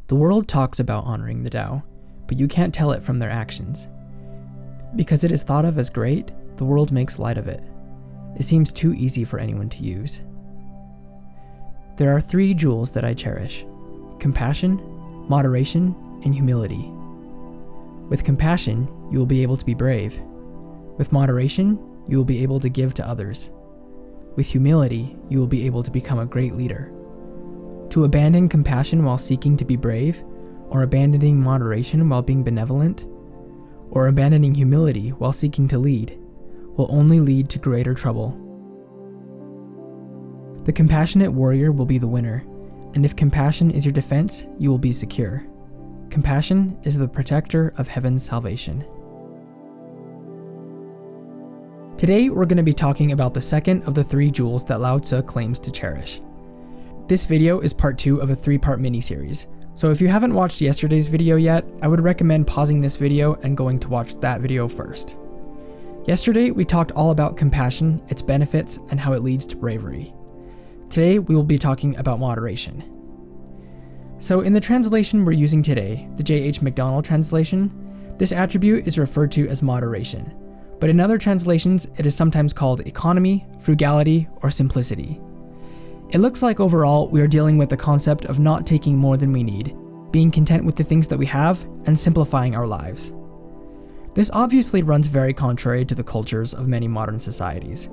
The world talks about honoring the Tao, but you can't tell it from their actions. Because it is thought of as great, the world makes light of it. It seems too easy for anyone to use. There are 3 jewels that I cherish: compassion, moderation, and humility. With compassion, you will be able to be brave. With moderation, you will be able to give to others. With humility, you will be able to become a great leader. To abandon compassion while seeking to be brave, or abandoning moderation while being benevolent, or abandoning humility while seeking to lead, will only lead to greater trouble. The compassionate warrior will be the winner, and if compassion is your defense, you will be secure. Compassion is the protector of heaven's salvation. Today, we're going to be talking about the second of the 3 jewels that Lao Tzu claims to cherish. This video is part 2 of a 3-part mini-series, so if you haven't watched yesterday's video yet, I would recommend pausing this video and going to watch that video first. Yesterday, we talked all about compassion, its benefits, and how it leads to bravery. Today, we will be talking about moderation. So in the translation we're using today, the J.H. McDonald translation, this attribute is referred to as moderation, but in other translations, it is sometimes called economy, frugality, or simplicity. It looks like overall we are dealing with the concept of not taking more than we need, being content with the things that we have, and simplifying our lives. This obviously runs very contrary to the cultures of many modern societies.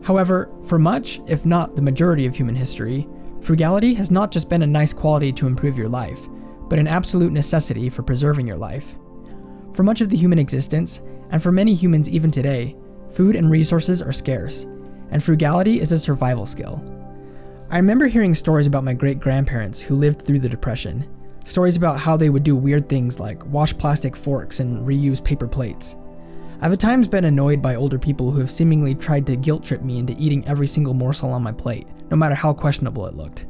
However, for much, if not the majority of human history, frugality has not just been a nice quality to improve your life, but an absolute necessity for preserving your life. For much of the human existence, and for many humans even today, food and resources are scarce, and frugality is a survival skill. I remember hearing stories about my great-grandparents who lived through the Depression, stories about how they would do weird things like wash plastic forks and reuse paper plates. I've at times been annoyed by older people who have seemingly tried to guilt-trip me into eating every single morsel on my plate, no matter how questionable it looked.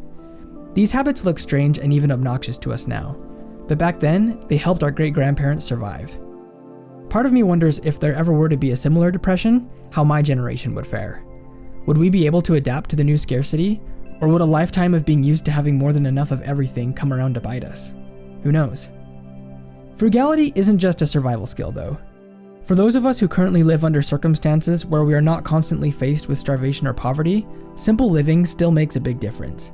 These habits look strange and even obnoxious to us now, but back then, they helped our great-grandparents survive. Part of me wonders if there ever were to be a similar depression, how my generation would fare. Would we be able to adapt to the new scarcity? Or would a lifetime of being used to having more than enough of everything come around to bite us? Who knows? Frugality isn't just a survival skill, though. For those of us who currently live under circumstances where we are not constantly faced with starvation or poverty, simple living still makes a big difference.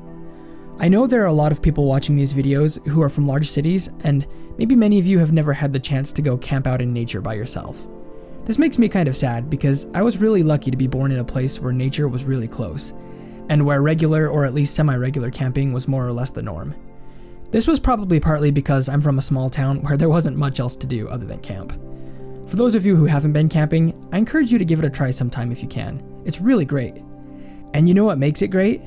I know there are a lot of people watching these videos who are from large cities, and maybe many of you have never had the chance to go camp out in nature by yourself. This makes me kind of sad because I was really lucky to be born in a place where nature was really close, and where regular or at least semi-regular camping was more or less the norm. This was probably partly because I'm from a small town where there wasn't much else to do other than camp. For those of you who haven't been camping, I encourage you to give it a try sometime if you can. It's really great. And you know what makes it great?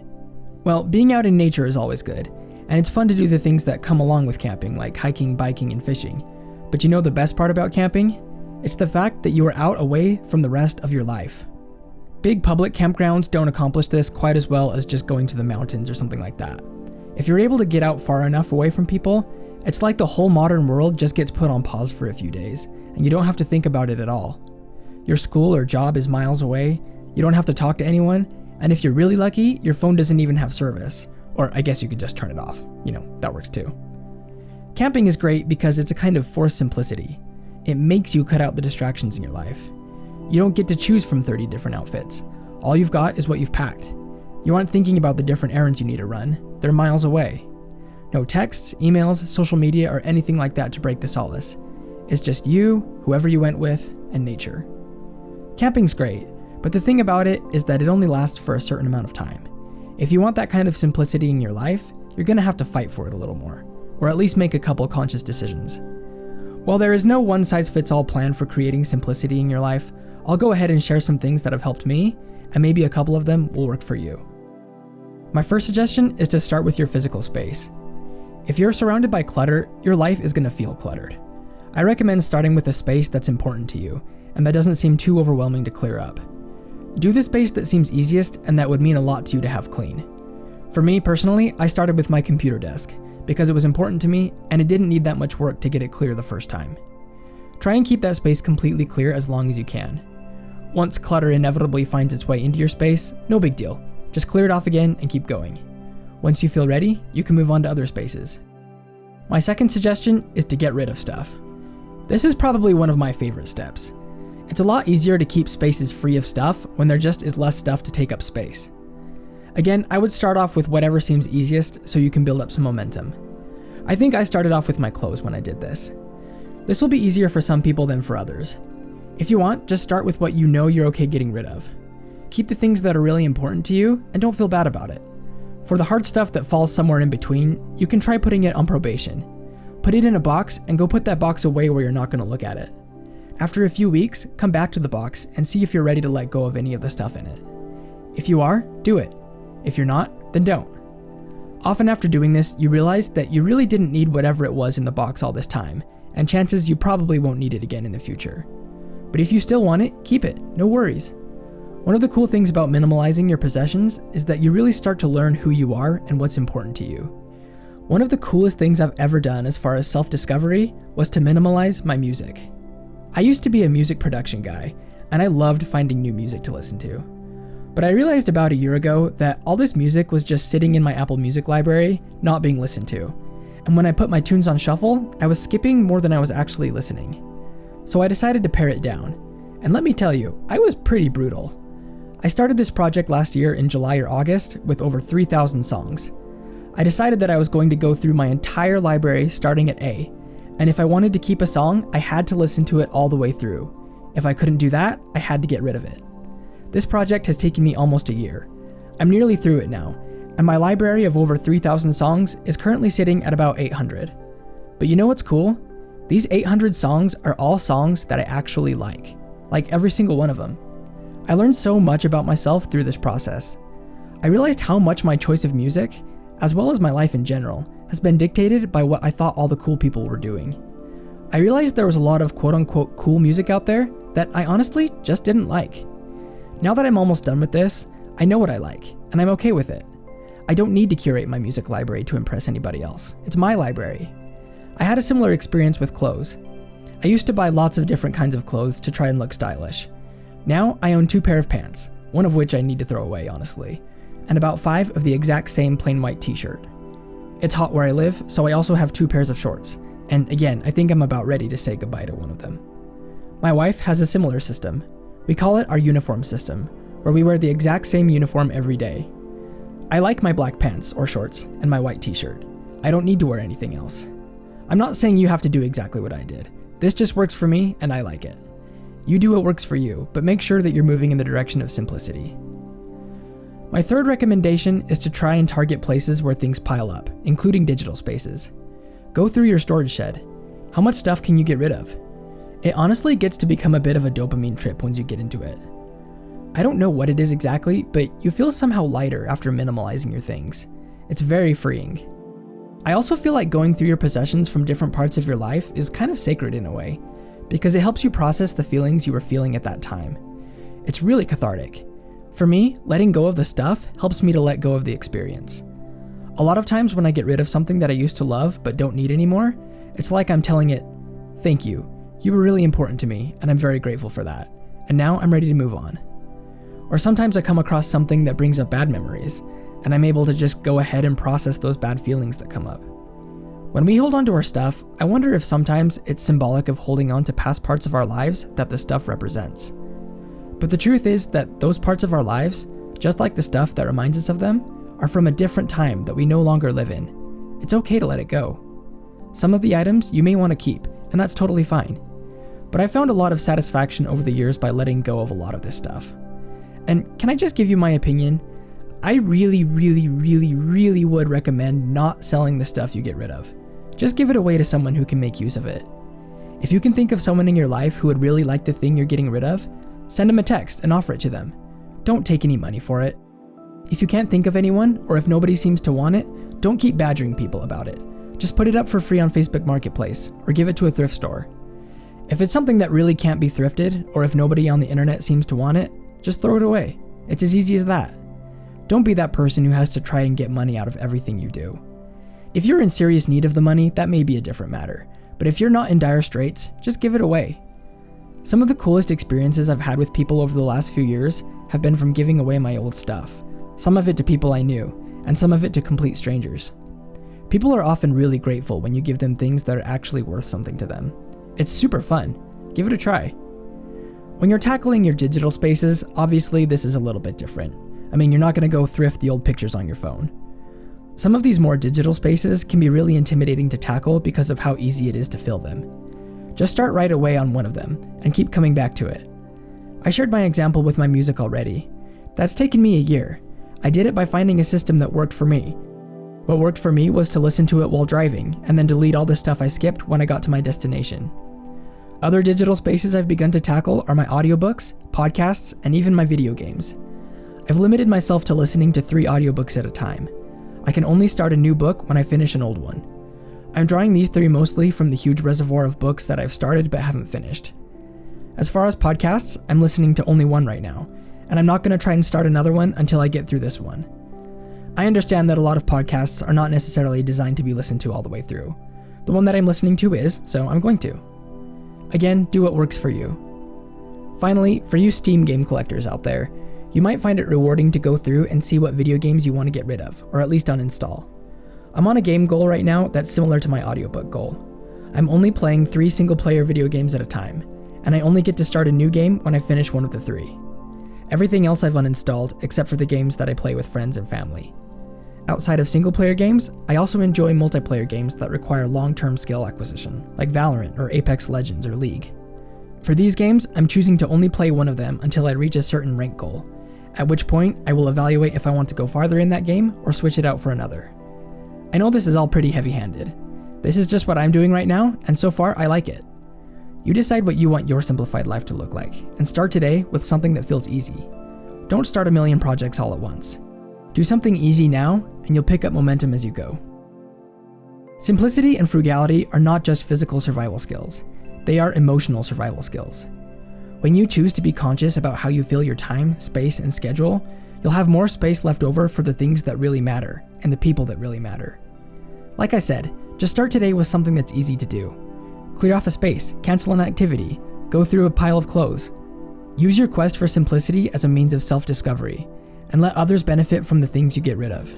Well, being out in nature is always good, and it's fun to do the things that come along with camping, like hiking, biking, and fishing. But you know the best part about camping? It's the fact that you are out away from the rest of your life. Big public campgrounds don't accomplish this quite as well as just going to the mountains or something like that. If you're able to get out far enough away from people, it's like the whole modern world just gets put on pause for a few days, and you don't have to think about it at all. Your school or job is miles away, you don't have to talk to anyone, and if you're really lucky, your phone doesn't even have service. Or I guess you could just turn it off. That works too. Camping is great because it's a kind of forced simplicity. It makes you cut out the distractions in your life. You don't get to choose from 30 different outfits. All you've got is what you've packed. You aren't thinking about the different errands you need to run. They're miles away. No texts, emails, social media, or anything like that to break the solace. It's just you, whoever you went with, and nature. Camping's great, but the thing about it is that it only lasts for a certain amount of time. If you want that kind of simplicity in your life, you're gonna have to fight for it a little more, or at least make a couple conscious decisions. While there is no one-size-fits-all plan for creating simplicity in your life, I'll go ahead and share some things that have helped me, and maybe a couple of them will work for you. My first suggestion is to start with your physical space. If you're surrounded by clutter, your life is going to feel cluttered. I recommend starting with a space that's important to you, and that doesn't seem too overwhelming to clear up. Do the space that seems easiest and that would mean a lot to you to have clean. For me personally, I started with my computer desk, because it was important to me, and it didn't need that much work to get it clear the first time. Try and keep that space completely clear as long as you can. Once clutter inevitably finds its way into your space, no big deal. Just clear it off again and keep going. Once you feel ready, you can move on to other spaces. My second suggestion is to get rid of stuff. This is probably one of my favorite steps. It's a lot easier to keep spaces free of stuff when there just is less stuff to take up space. Again, I would start off with whatever seems easiest so you can build up some momentum. I think I started off with my clothes when I did this. This will be easier for some people than for others. If you want, just start with what you know you're okay getting rid of. Keep the things that are really important to you and don't feel bad about it. For the hard stuff that falls somewhere in between, you can try putting it on probation. Put it in a box and go put that box away where you're not going to look at it. After a few weeks, come back to the box and see if you're ready to let go of any of the stuff in it. If you are, do it. If you're not, then don't. Often after doing this, you realize that you really didn't need whatever it was in the box all this time, and chances you probably won't need it again in the future. But if you still want it, keep it, no worries. One of the cool things about minimalizing your possessions is that you really start to learn who you are and what's important to you. One of the coolest things I've ever done as far as self-discovery was to minimalize my music. I used to be a music production guy, and I loved finding new music to listen to. But I realized about a year ago that all this music was just sitting in my Apple Music library, not being listened to. And when I put my tunes on shuffle, I was skipping more than I was actually listening. So I decided to pare it down. And let me tell you, I was pretty brutal. I started this project last year in July or August with over 3,000 songs. I decided that I was going to go through my entire library starting at A, and if I wanted to keep a song, I had to listen to it all the way through. If I couldn't do that, I had to get rid of it. This project has taken me almost a year. I'm nearly through it now, and my library of over 3,000 songs is currently sitting at about 800. But you know what's cool? These 800 songs are all songs that I actually like every single one of them. I learned so much about myself through this process. I realized how much my choice of music, as well as my life in general, has been dictated by what I thought all the cool people were doing. I realized there was a lot of quote-unquote cool music out there that I honestly just didn't like. Now that I'm almost done with this, I know what I like, and I'm okay with it. I don't need to curate my music library to impress anybody else. It's my library. I had a similar experience with clothes. I used to buy lots of different kinds of clothes to try and look stylish. Now I own 2 pairs of pants, one of which I need to throw away, honestly, and about 5 of the exact same plain white t-shirt. It's hot where I live, so I also have 2 pairs of shorts, and again, I think I'm about ready to say goodbye to one of them. My wife has a similar system. We call it our uniform system, where we wear the exact same uniform every day. I like my black pants or shorts and my white t-shirt. I don't need to wear anything else. I'm not saying you have to do exactly what I did. This just works for me, and I like it. You do what works for you, but make sure that you're moving in the direction of simplicity. My third recommendation is to try and target places where things pile up, including digital spaces. Go through your storage shed. How much stuff can you get rid of? It honestly gets to become a bit of a dopamine trip once you get into it. I don't know what it is exactly, but you feel somehow lighter after minimalizing your things. It's very freeing. I also feel like going through your possessions from different parts of your life is kind of sacred in a way, because it helps you process the feelings you were feeling at that time. It's really cathartic. For me, letting go of the stuff helps me to let go of the experience. A lot of times when I get rid of something that I used to love but don't need anymore, it's like I'm telling it, thank you. You were really important to me, and I'm very grateful for that. And now I'm ready to move on. Or sometimes I come across something that brings up bad memories, and I'm able to just go ahead and process those bad feelings that come up. When we hold on to our stuff, I wonder if sometimes it's symbolic of holding on to past parts of our lives that the stuff represents. But the truth is that those parts of our lives, just like the stuff that reminds us of them, are from a different time that we no longer live in. It's okay to let it go. Some of the items you may want to keep, and that's totally fine. But I found a lot of satisfaction over the years by letting go of a lot of this stuff. And can I just give you my opinion? I really would recommend not selling the stuff you get rid of. Just give it away to someone who can make use of it. If you can think of someone in your life who would really like the thing you're getting rid of, send them a text and offer it to them. Don't take any money for it. If you can't think of anyone, or if nobody seems to want it, don't keep badgering people about it. Just put it up for free on Facebook Marketplace, or give it to a thrift store. If it's something that really can't be thrifted, or if nobody on the internet seems to want it, just throw it away. It's as easy as that. Don't be that person who has to try and get money out of everything you do. If you're in serious need of the money, that may be a different matter. But if you're not in dire straits, just give it away. Some of the coolest experiences I've had with people over the last few years have been from giving away my old stuff. Some of it to people I knew, and some of it to complete strangers. People are often really grateful when you give them things that are actually worth something to them. It's super fun. Give it a try. When you're tackling your digital spaces, obviously this is a little bit different. I mean, you're not going to go thrift the old pictures on your phone. Some of these more digital spaces can be really intimidating to tackle because of how easy it is to fill them. Just start right away on one of them, and keep coming back to it. I shared my example with my music already. That's taken me a year. I did it by finding a system that worked for me. What worked for me was to listen to it while driving, and then delete all the stuff I skipped when I got to my destination. Other digital spaces I've begun to tackle are my audiobooks, podcasts, and even my video games. I've limited myself to listening to 3 audiobooks at a time. I can only start a new book when I finish an old one. I'm drawing these 3 mostly from the huge reservoir of books that I've started but haven't finished. As far as podcasts, I'm listening to only one right now, and I'm not going to try and start another one until I get through this one. I understand that a lot of podcasts are not necessarily designed to be listened to all the way through. The one that I'm listening to is, so I'm going to. Again, do what works for you. Finally, for you Steam game collectors out there, you might find it rewarding to go through and see what video games you want to get rid of, or at least uninstall. I'm on a game goal right now that's similar to my audiobook goal. I'm only playing 3 single-player video games at a time, and I only get to start a new game when I finish one of the 3. Everything else I've uninstalled except for the games that I play with friends and family. Outside of single-player games, I also enjoy multiplayer games that require long-term skill acquisition, like Valorant or Apex Legends or League. For these games, I'm choosing to only play one of them until I reach a certain rank goal, at which point I will evaluate if I want to go farther in that game or switch it out for another. I know this is all pretty heavy-handed. This is just what I'm doing right now, and so far I like it. You decide what you want your simplified life to look like, and start today with something that feels easy. Don't start a million projects all at once. Do something easy now, and you'll pick up momentum as you go. Simplicity and frugality are not just physical survival skills. They are emotional survival skills. When you choose to be conscious about how you fill your time, space, and schedule, you'll have more space left over for the things that really matter, and the people that really matter. Like I said, just start today with something that's easy to do. Clear off a space, cancel an activity, go through a pile of clothes. Use your quest for simplicity as a means of self-discovery, and let others benefit from the things you get rid of.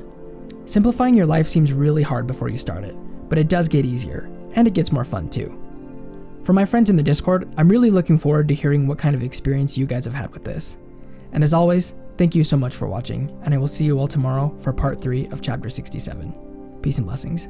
Simplifying your life seems really hard before you start it, but it does get easier, and it gets more fun too. For my friends in the Discord, I'm really looking forward to hearing what kind of experience you guys have had with this. And as always, thank you so much for watching, and I will see you all tomorrow for part 3 of chapter 67. Peace and blessings.